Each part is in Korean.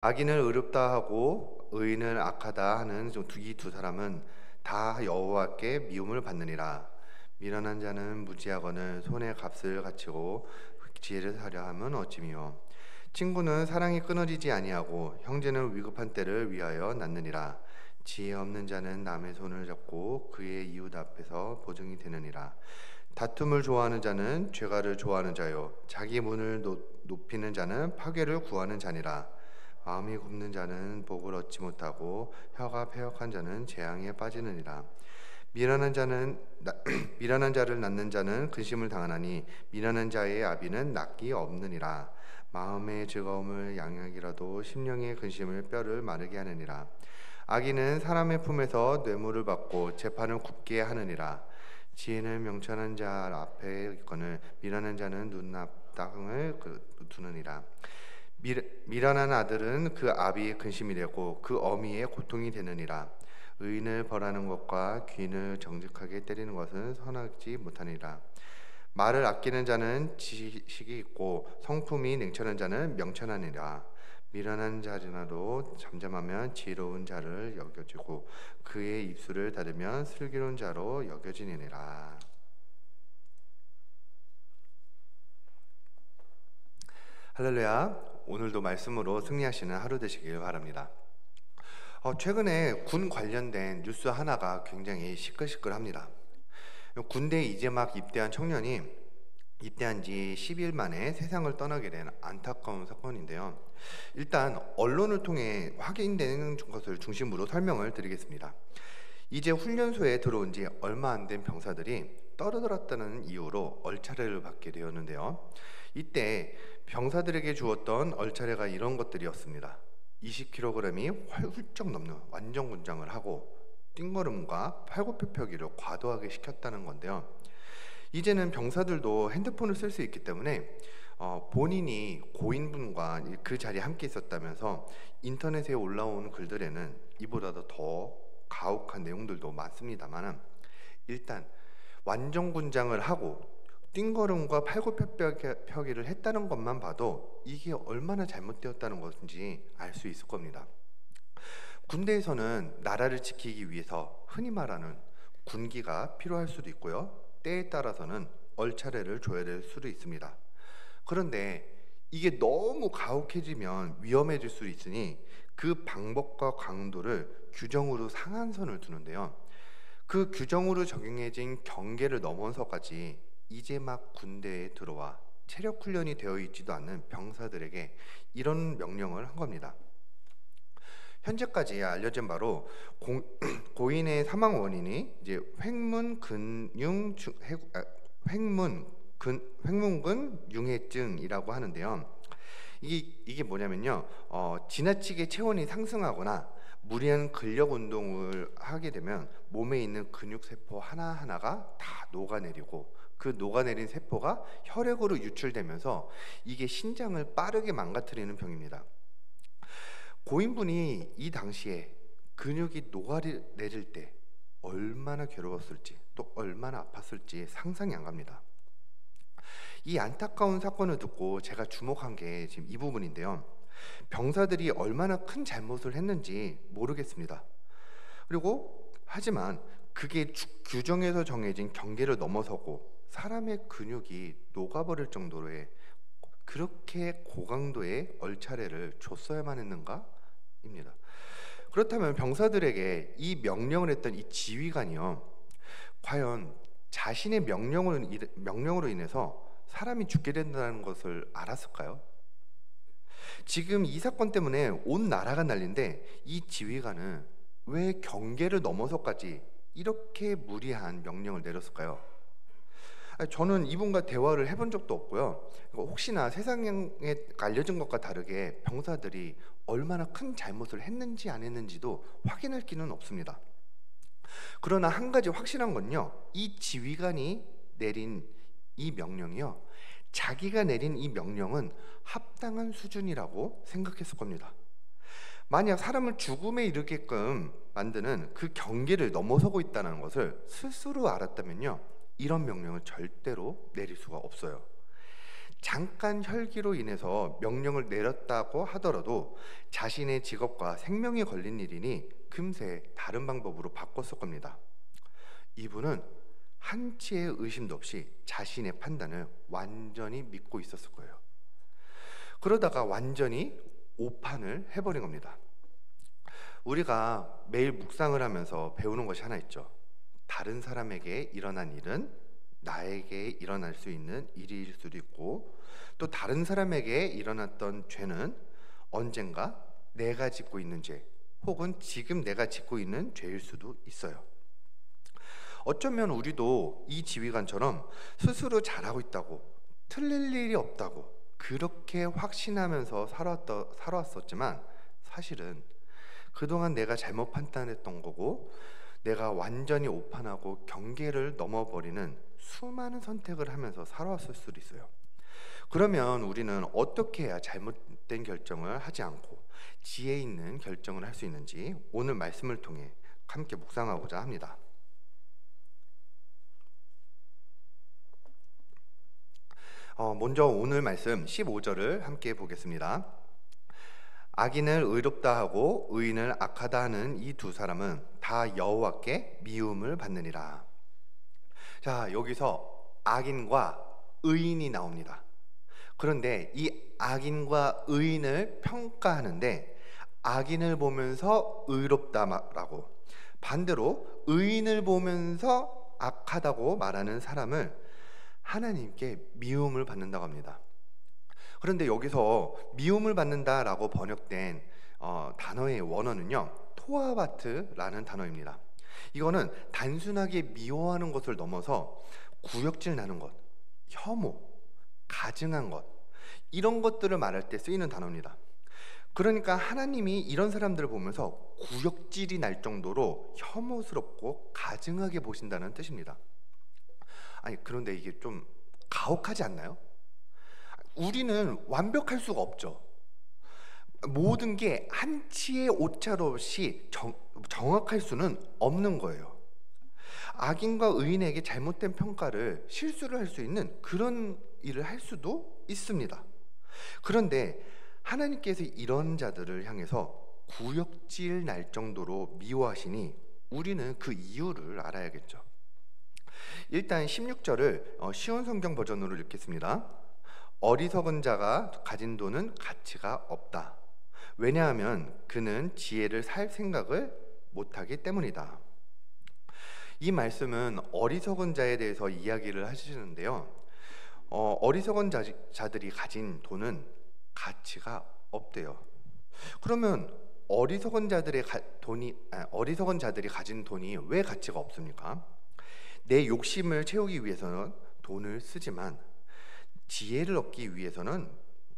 악인을 의롭다 하고 의인을 악하다 하는 이 두 사람은 다 여호와께 미움을 받느니라. 미련한 자는 무지하거늘 손에 값을 갖추고 지혜를 사려 함은 어찌미요. 친구는 사랑이 끊어지지 아니하고 형제는 위급한 때를 위하여 낳느니라. 지혜 없는 자는 남의 손을 잡고 그의 이웃 앞에서 보증이 되느니라. 다툼을 좋아하는 자는 죄가를 좋아하는 자요 자기 문을 높이는 자는 파괴를 구하는 자니라. 마음이 굽는 자는 복을 얻지 못하고 혀가 패역한 자는 재앙에 빠지느니라. 미련한 자는 미련한 자를 낳는 자는 근심을 당하나니 미련한 자의 아비는 낫기 없느니라. 마음의 즐거움을 양약이라도 심령의 근심을 뼈를 마르게 하느니라. 악인은 사람의 품에서 뇌물을 받고 재판을 굽게 하느니라. 지혜는 명철한 자 앞에 있거늘 미련한 자는 눈앞땅을 두느니라. 미련한 아들은 그 아비의 근심이 되고 그 어미의 고통이 되느니라. 의인을 벌하는 것과 귀인을 정직하게 때리는 것은 선하지 못하니라. 말을 아끼는 자는 지식이 있고 성품이 냉철한 자는 명철하니라. 미련한 자라도 잠잠하면 지혜로운 자를 여겨주고 그의 입술을 닫으면 슬기로운 자로 여겨지느니라. 할렐루야. 오늘도 말씀으로 승리하시는 하루 되시길 바랍니다. 최근에 군 관련된 뉴스 하나가 굉장히 시끌시끌합니다. 군대에 이제 막 입대한 청년이 입대한 지 10일 만에 세상을 떠나게 된 안타까운 사건인데요. 일단 언론을 통해 확인되는 것을 중심으로 설명을 드리겠습니다. 이제 훈련소에 들어온 지 얼마 안 된 병사들이 떨어졌다는 이유로 얼차례를 받게 되었는데요. 이때 병사들에게 주었던 얼차례가 이런 것들이었습니다. 20kg이 훌쩍 넘는 완전 군장을 하고 띵걸음과 팔굽혀펴기를 과도하게 시켰다는 건데요. 이제는 병사들도 핸드폰을 쓸 수 있기 때문에 본인이 고인분과 그 자리에 함께 있었다면서 인터넷에 올라오는 글들에는 이보다도 더 가혹한 내용들도 많습니다만, 일단 완전 군장을 하고 띵걸음과 팔굽혀펴기를 했다는 것만 봐도 이게 얼마나 잘못되었다는 것인지 알 수 있을 겁니다. 군대에서는 나라를 지키기 위해서 흔히 말하는 군기가 필요할 수도 있고요, 때에 따라서는 얼차례를 줘야 될 수도 있습니다. 그런데 이게 너무 가혹해지면 위험해질 수 있으니 그 방법과 강도를 규정으로 상한선을 두는데요. 그 규정으로 적용해진 경계를 넘어서까지 이제 막 군대에 들어와 체력 훈련이 되어 있지도 않는 병사들에게 이런 명령을 한 겁니다. 현재까지 알려진 바로 고인의 사망 원인이 이제 횡문근 융해증이라고 하는데요. 이게 뭐냐면요, 지나치게 체온이 상승하거나 무리한 근력 운동을 하게 되면 몸에 있는 근육 세포 하나하나가 다 녹아내리고 그 녹아내린 세포가 혈액으로 유출되면서 이게 신장을 빠르게 망가뜨리는 병입니다. 고인분이 이 당시에 근육이 녹아내릴 때 얼마나 괴로웠을지 또 얼마나 아팠을지 상상이 안 갑니다. 이 안타까운 사건을 듣고 제가 주목한 게 지금 이 부분인데요. 병사들이 얼마나 큰 잘못을 했는지 모르겠습니다. 그리고 하지만 그게 규정에서 정해진 경계를 넘어서고 사람의 근육이 녹아버릴 정도로의 그렇게 고강도의 얼차례를 줬어야만 했는가? 입니다. 그렇다면 병사들에게 이 명령을 했던 이 지휘관이요, 과연 자신의 명령으로 인해서 사람이 죽게 된다는 것을 알았을까요? 지금 이 사건 때문에 온 나라가 난리인데 이 지휘관은 왜 경계를 넘어서까지 이렇게 무리한 명령을 내렸을까요? 저는 이분과 대화를 해본 적도 없고요. 혹시나 세상에 알려진 것과 다르게 병사들이 얼마나 큰 잘못을 했는지 안 했는지도 확인할 기는 없습니다. 그러나 한 가지 확실한 건요, 이 지휘관이 내린 이 명령이요, 자기가 내린 이 명령은 합당한 수준이라고 생각했을 겁니다. 만약 사람을 죽음에 이르게끔 만드는 그 경계를 넘어서고 있다는 것을 스스로 알았다면요, 이런 명령을 절대로 내릴 수가 없어요. 잠깐 혈기로 인해서 명령을 내렸다고 하더라도 자신의 직업과 생명이 걸린 일이니 금세 다른 방법으로 바꿨을 겁니다. 이분은 한치의 의심도 없이 자신의 판단을 완전히 믿고 있었을 거예요. 그러다가 완전히 오판을 해버린 겁니다. 우리가 매일 묵상을 하면서 배우는 것이 하나 있죠. 다른 사람에게 일어난 일은 나에게 일어날 수 있는 일일 수도 있고, 또 다른 사람에게 일어났던 죄는 언젠가 내가 짓고 있는 죄, 혹은 지금 내가 짓고 있는 죄일 수도 있어요. 어쩌면 우리도 이 지휘관처럼 스스로 잘하고 있다고, 틀릴 일이 없다고 그렇게 확신하면서 살아왔었지만, 사실은 그동안 내가 잘못 판단했던 거고, 내가 완전히 오판하고 경계를 넘어버리는 수많은 선택을 하면서 살아왔을 수도 있어요. 그러면 우리는 어떻게 해야 잘못된 결정을 하지 않고 지혜 있는 결정을 할 수 있는지 오늘 말씀을 통해 함께 묵상하고자 합니다. 먼저 오늘 말씀 15절을 함께 보겠습니다. 악인을 의롭다 하고 의인을 악하다 하는 이 두 사람은 다 여호와께 미움을 받느니라. 자, 여기서 악인과 의인이 나옵니다. 그런데 이 악인과 의인을 평가하는데, 악인을 보면서 의롭다라고, 반대로 의인을 보면서 악하다고 말하는 사람을 하나님께 미움을 받는다고 합니다. 그런데 여기서 미움을 받는다라고 번역된 단어의 원어는요, 토아바트라는 단어입니다. 이거는 단순하게 미워하는 것을 넘어서 구역질 나는 것, 혐오, 가증한 것, 이런 것들을 말할 때 쓰이는 단어입니다. 그러니까 하나님이 이런 사람들을 보면서 구역질이 날 정도로 혐오스럽고 가증하게 보신다는 뜻입니다. 아니, 그런데 이게 좀 가혹하지 않나요? 우리는 완벽할 수가 없죠. 모든 게 한치의 오차도 없이 정확할 수는 없는 거예요. 악인과 의인에게 잘못된 평가를, 실수를 할 수 있는 그런 일을 할 수도 있습니다. 그런데 하나님께서 이런 자들을 향해서 구역질 날 정도로 미워하시니 우리는 그 이유를 알아야겠죠. 일단 16절을 쉬운 성경 버전으로 읽겠습니다. 어리석은 자가 가진 돈은 가치가 없다. 왜냐하면 그는 지혜를 살 생각을 못하기 때문이다. 이 말씀은 어리석은 자에 대해서 이야기를 하시는데요, 어리석은 자들이 가진 돈은 가치가 없대요. 그러면 어리석은 자들이 가진 돈이 왜 가치가 없습니까? 내 욕심을 채우기 위해서는 돈을 쓰지만, 지혜를 얻기 위해서는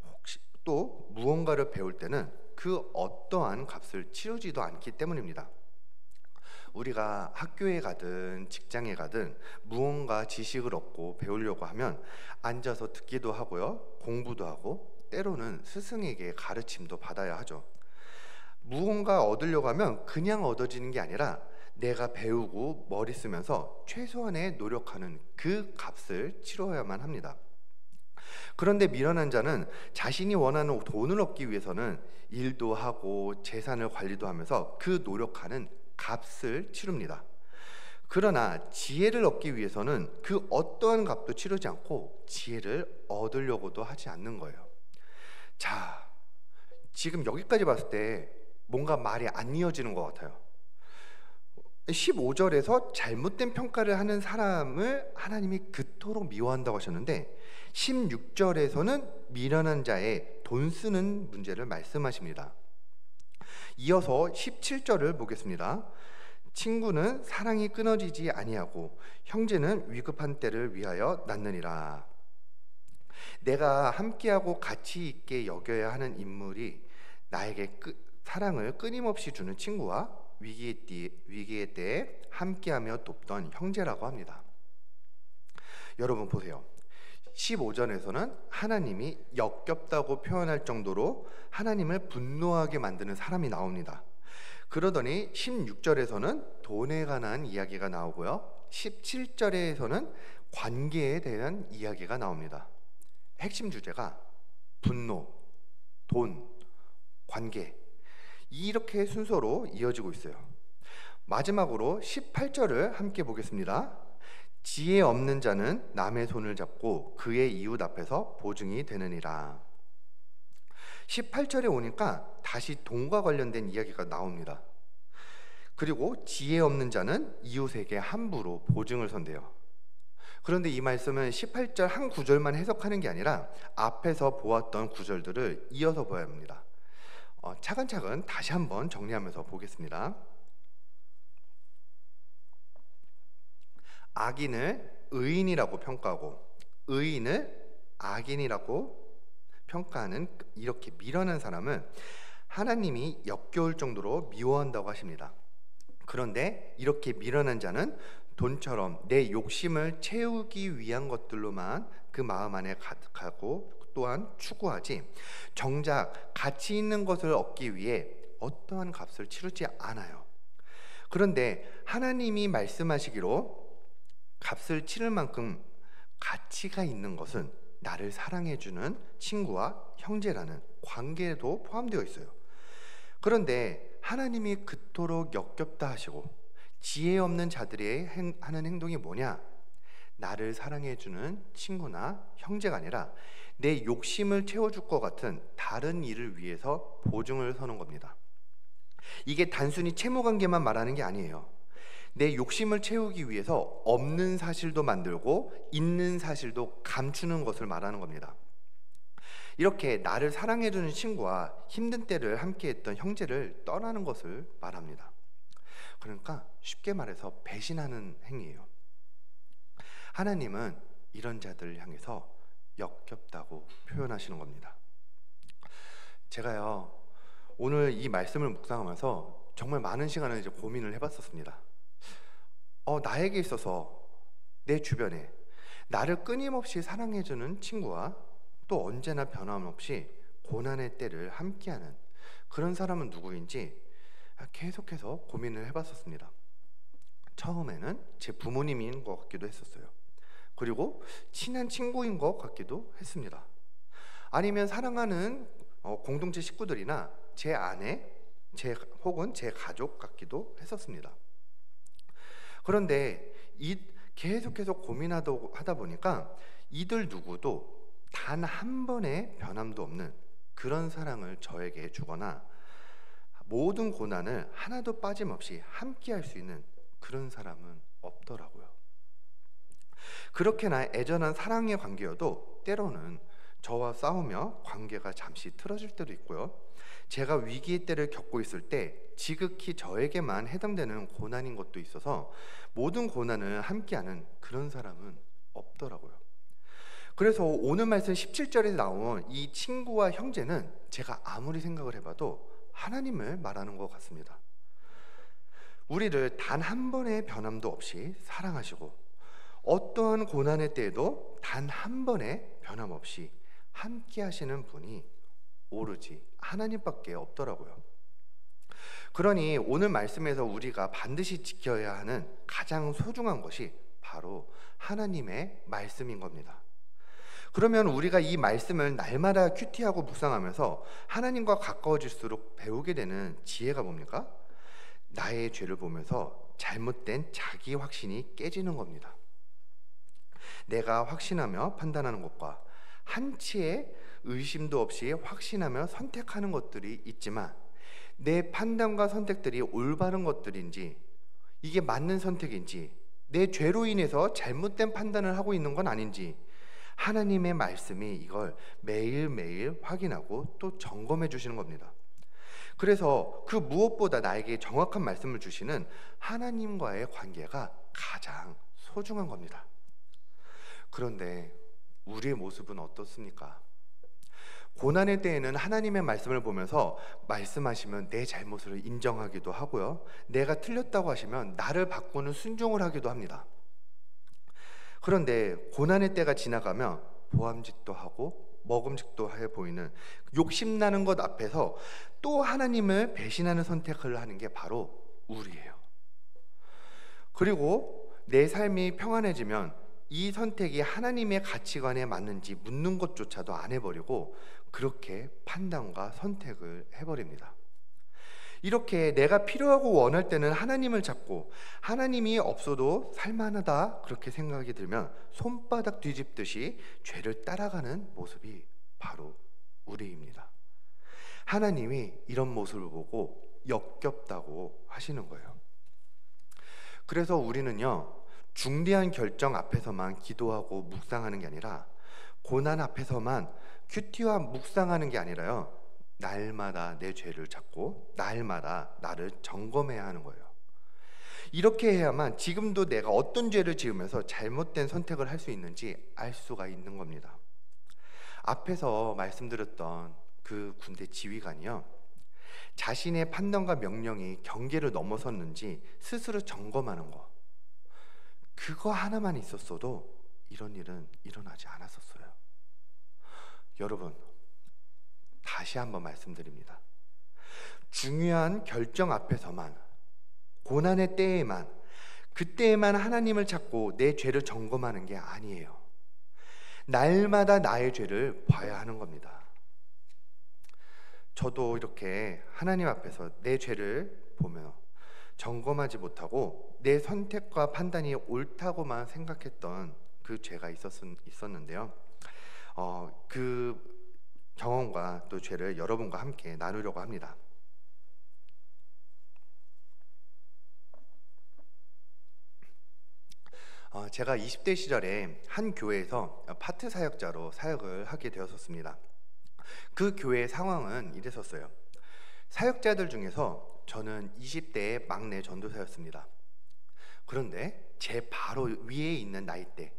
혹시 또 무언가를 배울 때는 그 어떠한 값을 치르지도 않기 때문입니다. 우리가 학교에 가든 직장에 가든 무언가 지식을 얻고 배우려고 하면 앉아서 듣기도 하고요, 공부도 하고, 때로는 스승에게 가르침도 받아야 하죠. 무언가 얻으려고 하면 그냥 얻어지는 게 아니라 내가 배우고 머리 쓰면서 최소한의 노력하는 그 값을 치러야만 합니다. 그런데 미련한 자는 자신이 원하는 돈을 얻기 위해서는 일도 하고 재산을 관리도 하면서 그 노력하는 값을 치릅니다. 그러나 지혜를 얻기 위해서는 그 어떠한 값도 치르지 않고 지혜를 얻으려고도 하지 않는 거예요. 자, 지금 여기까지 봤을 때 뭔가 말이 안 이어지는 것 같아요. 15절에서 잘못된 평가를 하는 사람을 하나님이 그토록 미워한다고 하셨는데, 16절에서는 미련한 자의 돈 쓰는 문제를 말씀하십니다. 이어서 17절을 보겠습니다. 친구는 사랑이 끊어지지 아니하고 형제는 위급한 때를 위하여 낳느니라. 내가 함께하고 가치 있게 여겨야 하는 인물이 나에게 사랑을 끊임없이 주는 친구와 위기의 때에 함께하며 돕던 형제라고 합니다. 여러분 보세요. 15절에서는 하나님이 역겹다고 표현할 정도로 하나님을 분노하게 만드는 사람이 나옵니다. 그러더니 16절에서는 돈에 관한 이야기가 나오고요, 17절에서는 관계에 대한 이야기가 나옵니다. 핵심 주제가 분노, 돈, 관계, 이렇게 순서로 이어지고 있어요. 마지막으로 18절을 함께 보겠습니다. 지혜 없는 자는 남의 손을 잡고 그의 이웃 앞에서 보증이 되느니라. 18절에 오니까 다시 돈과 관련된 이야기가 나옵니다. 그리고 지혜 없는 자는 이웃에게 함부로 보증을 선대요. 그런데 이 말씀은 18절 한 구절만 해석하는 게 아니라 앞에서 보았던 구절들을 이어서 봐야 합니다. 차근차근 다시 한번 정리하면서 보겠습니다. 악인을 의인이라고 평가하고 의인을 악인이라고 평가하는 이렇게 미련한 사람은 하나님이 역겨울 정도로 미워한다고 하십니다. 그런데 이렇게 미련한 자는 돈처럼 내 욕심을 채우기 위한 것들로만 그 마음 안에 가득하고 또한 추구하지 정작 가치 있는 것을 얻기 위해 어떠한 값을 치르지 않아요. 그런데 하나님이 말씀하시기로 값을 치를 만큼 가치가 있는 것은 나를 사랑해주는 친구와 형제라는 관계에도 포함되어 있어요. 그런데 하나님이 그토록 역겹다 하시고 지혜 없는 자들이 하는 행동이 뭐냐? 나를 사랑해주는 친구나 형제가 아니라 내 욕심을 채워줄 것 같은 다른 일을 위해서 보증을 서는 겁니다. 이게 단순히 채무관계만 말하는 게 아니에요. 내 욕심을 채우기 위해서 없는 사실도 만들고 있는 사실도 감추는 것을 말하는 겁니다. 이렇게 나를 사랑해주는 친구와 힘든 때를 함께했던 형제를 떠나는 것을 말합니다. 그러니까 쉽게 말해서 배신하는 행위예요. 하나님은 이런 자들을 향해서 역겹다고 표현하시는 겁니다. 제가요 오늘 이 말씀을 묵상하면서 정말 많은 시간을 이제 고민을 해봤었습니다. 나에게 있어서 내 주변에 나를 끊임없이 사랑해주는 친구와 또 언제나 변함없이 고난의 때를 함께하는 그런 사람은 누구인지 계속해서 고민을 해봤었습니다. 처음에는 제 부모님인 것 같기도 했었어요. 그리고 친한 친구인 것 같기도 했습니다. 아니면 사랑하는 공동체 식구들이나 제 아내, 혹은 제 가족 같기도 했었습니다. 그런데 계속해서 고민하다 보니까 이들 누구도 단 한 번의 변함도 없는 그런 사랑을 저에게 주거나 모든 고난을 하나도 빠짐없이 함께할 수 있는 그런 사람은 없더라고요. 그렇게나 애절한 사랑의 관계여도 때로는 저와 싸우며 관계가 잠시 틀어질 때도 있고요. 제가 위기의 때를 겪고 있을 때 지극히 저에게만 해당되는 고난인 것도 있어서 모든 고난을 함께하는 그런 사람은 없더라고요. 그래서 오늘 말씀 17절에 나온 이 친구와 형제는 제가 아무리 생각을 해봐도 하나님을 말하는 것 같습니다. 우리를 단 한 번의 변함도 없이 사랑하시고 어떠한 고난의 때에도 단 한 번의 변함 없이 함께 하시는 분이 오로지 하나님밖에 없더라고요. 그러니 오늘 말씀에서 우리가 반드시 지켜야 하는 가장 소중한 것이 바로 하나님의 말씀인 겁니다. 그러면 우리가 이 말씀을 날마다 큐티하고 묵상하면서 하나님과 가까워질수록 배우게 되는 지혜가 뭡니까? 나의 죄를 보면서 잘못된 자기 확신이 깨지는 겁니다. 내가 확신하며 판단하는 것과 한치의 의심도 없이 확신하며 선택하는 것들이 있지만 내 판단과 선택들이 올바른 것들인지 이게 맞는 선택인지 내 죄로 인해서 잘못된 판단을 하고 있는 건 아닌지 하나님의 말씀이 이걸 매일매일 확인하고 또 점검해 주시는 겁니다. 그래서 그 무엇보다 나에게 정확한 말씀을 주시는 하나님과의 관계가 가장 소중한 겁니다. 그런데 우리의 모습은 어떻습니까? 고난의 때에는 하나님의 말씀을 보면서 말씀하시면 내 잘못을 인정하기도 하고요. 내가 틀렸다고 하시면 나를 바꾸는 순종을 하기도 합니다. 그런데 고난의 때가 지나가면 보암직도 하고 먹음직도 해 보이는 욕심나는 것 앞에서 또 하나님을 배신하는 선택을 하는 게 바로 우리예요. 그리고 내 삶이 평안해지면 이 선택이 하나님의 가치관에 맞는지 묻는 것조차도 안 해버리고 그렇게 판단과 선택을 해버립니다. 이렇게 내가 필요하고 원할 때는 하나님을 찾고 하나님이 없어도 살만하다 그렇게 생각이 들면 손바닥 뒤집듯이 죄를 따라가는 모습이 바로 우리입니다. 하나님이 이런 모습을 보고 역겹다고 하시는 거예요. 그래서 우리는요, 중대한 결정 앞에서만 기도하고 묵상하는 게 아니라 고난 앞에서만 큐티와 묵상하는 게 아니라요, 날마다 내 죄를 찾고 날마다 나를 점검해야 하는 거예요. 이렇게 해야만 지금도 내가 어떤 죄를 지으면서 잘못된 선택을 할 수 있는지 알 수가 있는 겁니다. 앞에서 말씀드렸던 그 군대 지휘관이요, 자신의 판단과 명령이 경계를 넘어섰는지 스스로 점검하는 거, 그거 하나만 있었어도 이런 일은 일어나지 않았었어요. 여러분, 다시 한번 말씀드립니다. 중요한 결정 앞에서만, 고난의 때에만, 그때에만 하나님을 찾고 내 죄를 점검하는 게 아니에요. 날마다 나의 죄를 봐야 하는 겁니다. 저도 이렇게 하나님 앞에서 내 죄를 보며 점검하지 못하고 내 선택과 판단이 옳다고만 생각했던 그 죄가 있었는데요. 그 경험과 또 죄를 여러분과 함께 나누려고 합니다. 제가 20대 시절에 한 교회에서 파트 사역자로 사역을 하게 되었습니다. 그 교회의 상황은 이랬었어요. 사역자들 중에서 저는 20대의 막내 전도사였습니다. 그런데 제 바로 위에 있는 나이대,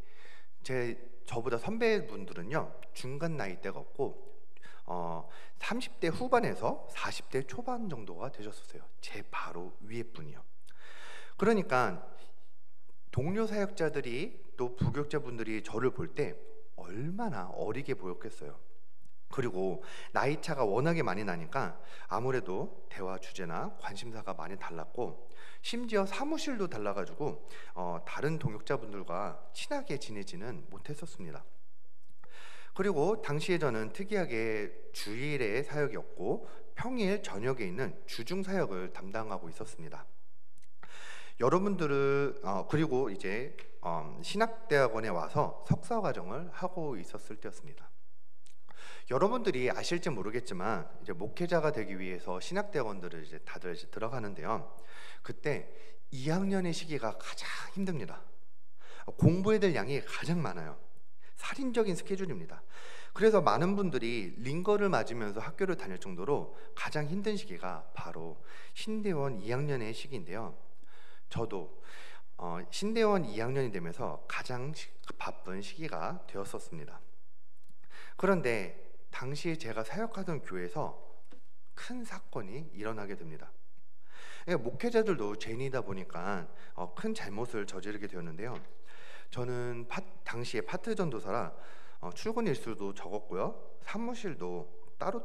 저보다 선배분들은요, 중간 나이대가 없고 30대 후반에서 40대 초반 정도가 되셨었어요. 제 바로 위에 분이요. 그러니까 동료 사역자들이 또 부교육자분들이 저를 볼 때 얼마나 어리게 보였겠어요. 그리고 나이 차가 워낙에 많이 나니까 아무래도 대화 주제나 관심사가 많이 달랐고, 심지어 사무실도 달라가지고 다른 동역자분들과 친하게 지내지는 못했었습니다. 그리고 당시에 저는 특이하게 주일에 사역이었고 평일 저녁에 있는 주중 사역을 담당하고 있었습니다. 여러분들은 그리고 이제 신학대학원에 와서 석사 과정을 하고 있었을 때였습니다. 여러분들이 아실지 모르겠지만 이제 목회자가 되기 위해서 신학대학원들을 이제 다들 이제 들어가는데요. 그때 2학년의 시기가 가장 힘듭니다. 공부해야 될 양이 가장 많아요. 살인적인 스케줄입니다. 그래서 많은 분들이 링거를 맞으면서 학교를 다닐 정도로 가장 힘든 시기가 바로 신대원 2학년의 시기인데요. 저도 신대원 2학년이 되면서 가장 바쁜 시기가 되었었습니다. 그런데 당시에 제가 사역하던 교회에서 큰 사건이 일어나게 됩니다. 목회자들도 죄인이다 보니까 큰 잘못을 저지르게 되었는데요. 저는 당시에 파트 전도사라 출근 일수도 적었고요, 사무실도 따로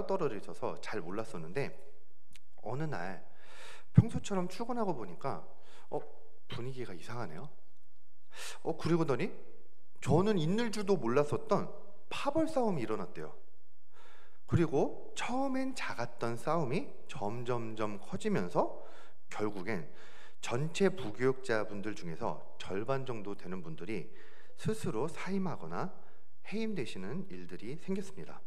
떨어져 있어서 잘 몰랐었는데, 어느 날 평소처럼 출근하고 보니까 분위기가 이상하네요. 그러고더니 저는 있는 줄도 몰랐었던 파벌 싸움이 일어났대요. 그리고 처음엔 작았던 싸움이 점점점 커지면서 결국엔 전체 부교육자분들 중에서 절반 정도 되는 분들이 스스로 사임하거나 해임되시는 일들이 생겼습니다.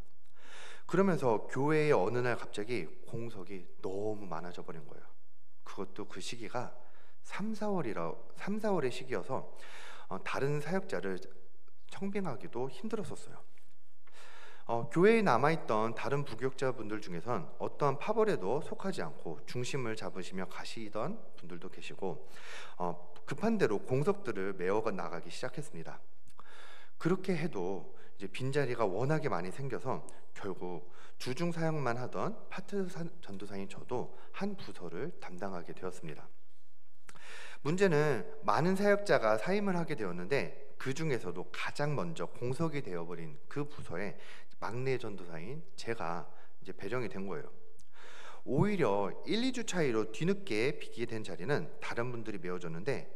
그러면서 교회에 어느 날 갑자기 공석이 너무 많아져 버린 거예요. 그것도 그 시기가 3, 4월의 시기여서 다른 사역자를 청빙하기도 힘들었었어요. 교회에 남아있던 다른 부교육자분들 중에선 어떠한 파벌에도 속하지 않고 중심을 잡으시며 가시던 분들도 계시고, 급한 대로 공석들을 메워 나가기 시작했습니다. 그렇게 해도 이제 빈자리가 워낙에 많이 생겨서 결국 주중 사역만 하던 파트 전도사인 저도 한 부서를 담당하게 되었습니다. 문제는 많은 사역자가 사임을 하게 되었는데 그 중에서도 가장 먼저 공석이 되어버린 그 부서에 막내 전도사인 제가 이제 배정이 된 거예요. 오히려 1, 2주 차이로 뒤늦게 비게 된 자리는 다른 분들이 메워줬는데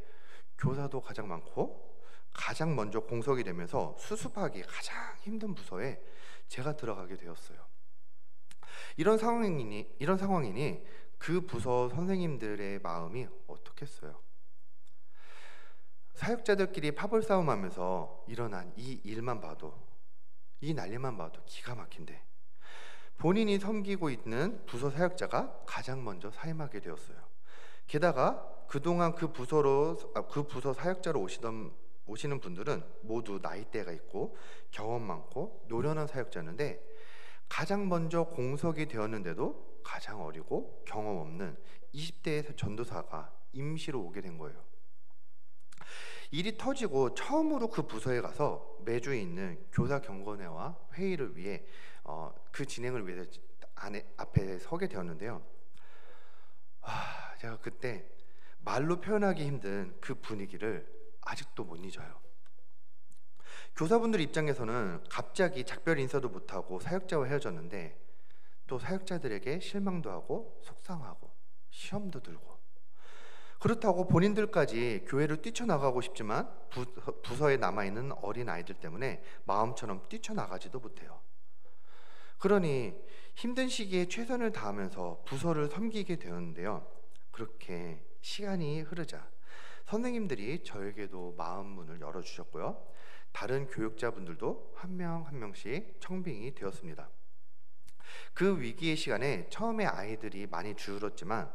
교사도 가장 많고 가장 먼저 공석이 되면서 수습하기 가장 힘든 부서에 제가 들어가게 되었어요. 이런 상황이니 그 부서 선생님들의 마음이 어떻겠어요? 사역자들끼리 파벌 싸움하면서 일어난 이 일만 봐도, 이 난리만 봐도 기가 막힌데, 본인이 섬기고 있는 부서 사역자가 가장 먼저 사임하게 되었어요. 게다가 그동안 그 부서 사역자로 오시는 분들은 모두 나이대가 있고 경험 많고 노련한 사역자였는데, 가장 먼저 공석이 되었는데도 가장 어리고 경험 없는 20대의 전도사가 임시로 오게 된 거예요. 일이 터지고 처음으로 그 부서에 가서 매주 있는 교사 경건회와 회의를 위해 그 진행을 위해서 앞에 서게 되었는데요. 제가 그때 말로 표현하기 힘든 그 분위기를 아직도 못 잊어요. 교사분들 입장에서는 갑자기 작별 인사도 못하고 사역자와 헤어졌는데, 또 사역자들에게 실망도 하고 속상하고 시험도 들고, 그렇다고 본인들까지 교회를 뛰쳐나가고 싶지만 부서에 남아있는 어린 아이들 때문에 마음처럼 뛰쳐나가지도 못해요. 그러니 힘든 시기에 최선을 다하면서 부서를 섬기게 되었는데요. 그렇게 시간이 흐르자 선생님들이 저에게도 마음 문을 열어주셨고요. 다른 교육자분들도 한 명 한 명씩 청빙이 되었습니다. 그 위기의 시간에 처음에 아이들이 많이 줄었지만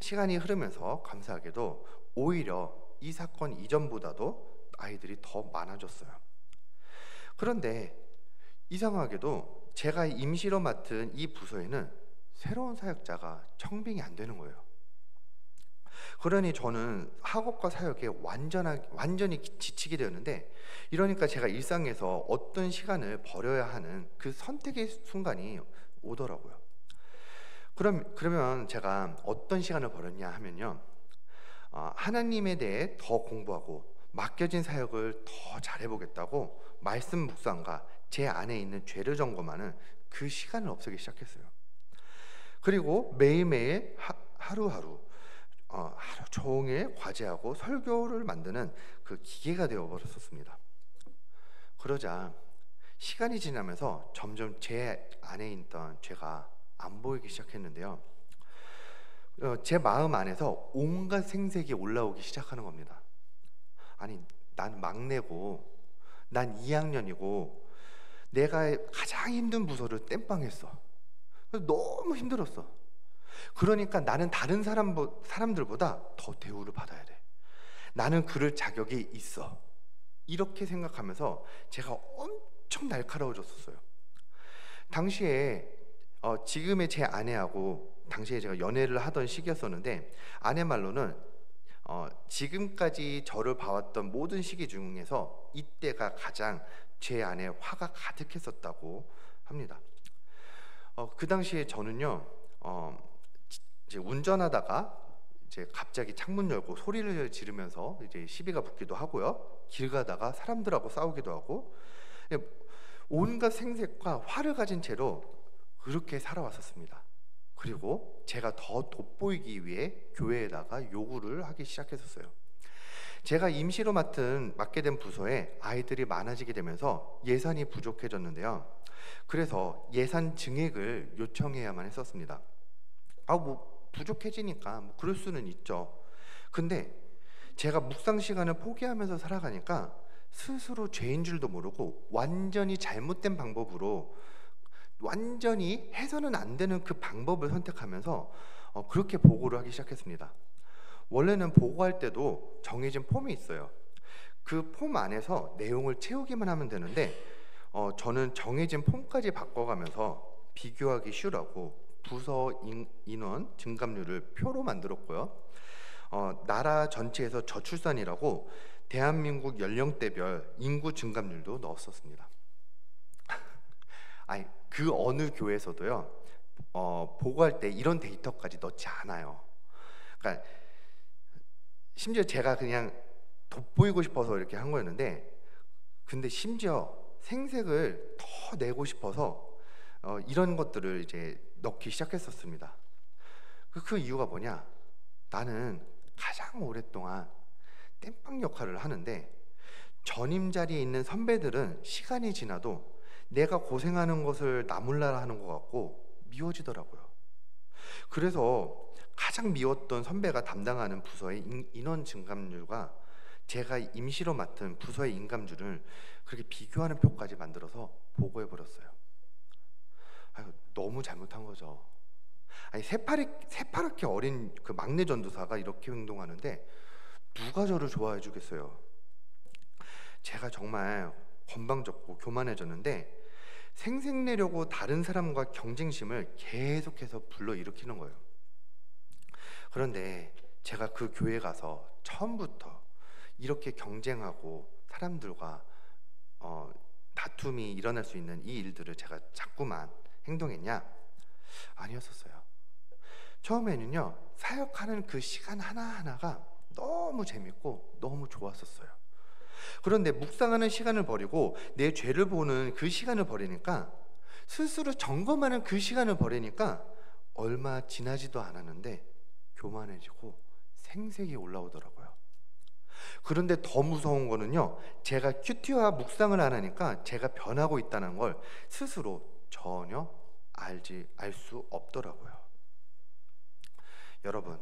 시간이 흐르면서 감사하게도 오히려 이 사건 이전보다도 아이들이 더 많아졌어요. 그런데 이상하게도 제가 임시로 맡은 이 부서에는 새로운 사역자가 청빙이 안 되는 거예요. 그러니 저는 학업과 사역에 완전히 지치게 되었는데, 이러니까 제가 일상에서 어떤 시간을 버려야 하는 그 선택의 순간이 오더라고요. 그러면 제가 어떤 시간을 버렸냐 하면요, 하나님에 대해 더 공부하고 맡겨진 사역을 더 잘해보겠다고 말씀 묵상과 제 안에 있는 죄를 점검하는 그 시간을 없애기 시작했어요. 그리고 매일매일 하루 종일 과제하고 설교를 만드는 그 기계가 되어버렸었습니다. 그러자 시간이 지나면서 점점 제 안에 있던 죄가 안 보이기 시작했는데요. 제 마음 안에서 온갖 생색이 올라오기 시작하는 겁니다. 아니, 난 막내고 난 2학년이고 내가 가장 힘든 부서를 땜빵했어. 너무 힘들었어. 그러니까 나는 다른 사람들보다 더 대우를 받아야 돼. 나는 그럴 자격이 있어. 이렇게 생각하면서 제가 엄청 날카로워졌었어요. 당시에 지금의 제 아내하고 당시에 제가 연애를 하던 시기였었는데, 아내 말로는 지금까지 저를 봐왔던 모든 시기 중에서 이때가 가장 제 안에 화가 가득했었다고 합니다. 그 당시에 저는요, 이제 운전하다가 이제 갑자기 창문 열고 소리를 지르면서 이제 시비가 붙기도 하고요. 길 가다가 사람들하고 싸우기도 하고, 온갖 생색과 화를 가진 채로 그렇게 살아왔었습니다. 그리고 제가 더 돋보이기 위해 교회에다가 요구를 하기 시작했었어요. 제가 임시로 맡게 된 부서에 아이들이 많아지게 되면서 예산이 부족해졌는데요. 그래서 예산 증액을 요청해야만 했었습니다. 부족해지니까 그럴 수는 있죠. 근데 제가 묵상 시간을 포기하면서 살아가니까 스스로 죄인 줄도 모르고 완전히 잘못된 방법으로, 완전히 해서는 안 되는 그 방법을 선택하면서 그렇게 보고를 하기 시작했습니다. 원래는 보고할 때도 정해진 폼이 있어요. 그 폼 안에서 내용을 채우기만 하면 되는데, 저는 정해진 폼까지 바꿔가면서 비교하기 쉬우라고 부서 인원 증감률을 표로 만들었고요. 나라 전체에서 저출산이라고 대한민국 연령대별 인구 증감률도 넣었었습니다. 아니, 그 어느 교회에서도요, 보고할 때 이런 데이터까지 넣지 않아요. 그러니까 심지어 제가 그냥 돋보이고 싶어서 이렇게 한 거였는데, 근데 심지어 생색을 더 내고 싶어서 이런 것들을 이제 넣기 시작했었습니다. 그 이유가 뭐냐? 나는 가장 오랫동안 땜빵 역할을 하는데 전임 자리에 있는 선배들은 시간이 지나도 내가 고생하는 것을 나몰라라 하는 것 같고 미워지더라고요. 그래서 가장 미웠던 선배가 담당하는 부서의 인원 증감률과 제가 임시로 맡은 부서의 인감률을 그렇게 비교하는 표까지 만들어서 보고해 버렸어요. 너무 잘못한 거죠. 새파랗게 어린 그 막내 전도사가 이렇게 행동하는데 누가 저를 좋아해 주겠어요. 제가 정말 건방졌고 교만해졌는데 생색내려고 다른 사람과 경쟁심을 계속해서 불러일으키는 거예요. 그런데 제가 그 교회 가서 처음부터 이렇게 경쟁하고 사람들과 다툼이 일어날 수 있는 이 일들을 제가 자꾸만 행동했냐? 아니었었어요. 처음에는요, 사역하는 그 시간 하나하나가 너무 재밌고 너무 좋았었어요. 그런데 묵상하는 시간을 버리고 내 죄를 보는 그 시간을 버리니까, 스스로 점검하는 그 시간을 버리니까 얼마 지나지도 않았는데 교만해지고 생색이 올라오더라고요. 그런데 더 무서운 거는요, 제가 큐티와 묵상을 안 하니까 제가 변하고 있다는 걸 스스로 전혀 알 수 없더라고요. 여러분,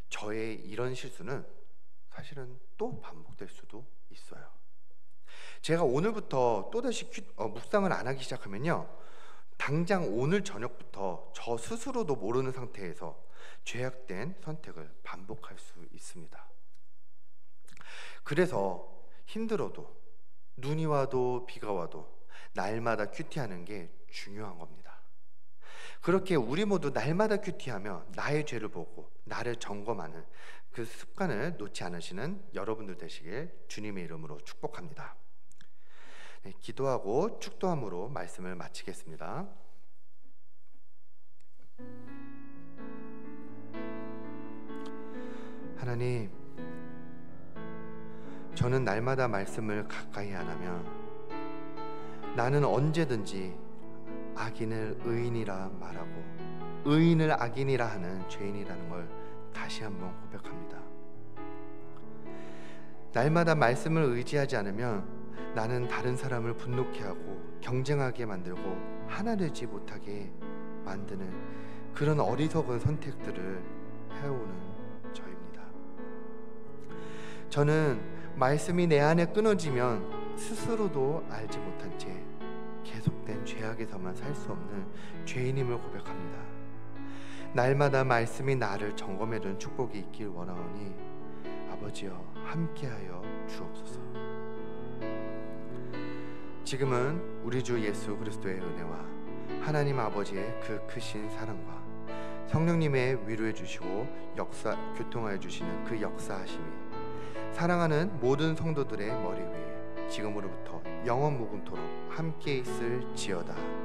저의 이런 실수는 사실은 또 반복될 수도 있어요. 제가 오늘부터 또다시 묵상을 안 하기 시작하면요, 당장 오늘 저녁부터 저 스스로도 모르는 상태에서 죄악된 선택을 반복할 수 있습니다. 그래서 힘들어도 눈이 와도 비가 와도 날마다 큐티하는 게 중요한 겁니다. 그렇게 우리 모두 날마다 큐티하며 나의 죄를 보고 나를 점검하는 그 습관을 놓지 않으시는 여러분들 되시길 주님의 이름으로 축복합니다. 네, 기도하고 축도함으로 말씀을 마치겠습니다. 하나님, 저는 날마다 말씀을 가까이 안 하면 나는 언제든지 악인을 의인이라 말하고 의인을 악인이라 하는 죄인이라는 걸 다시 한번 고백합니다. 날마다 말씀을 의지하지 않으면 나는 다른 사람을 분노케 하고 경쟁하게 만들고 하나 되지 못하게 만드는 그런 어리석은 선택들을 해오는 저입니다. 저는 말씀이 내 안에 끊어지면 스스로도 알지 못한 채 계속된 죄악에서만 살 수 없는 죄인임을 고백합니다. 날마다 말씀이 나를 점검해주는 축복이 있길 원하오니 아버지여 함께하여 주옵소서. 지금은 우리 주 예수 그리스도의 은혜와 하나님 아버지의 그 크신 사랑과 성령님의 위로해 주시고 교통하여 주시는 그 역사하심이 사랑하는 모든 성도들의 머리 위에 지금으로부터 영원 무궁토록 함께 있을지어다.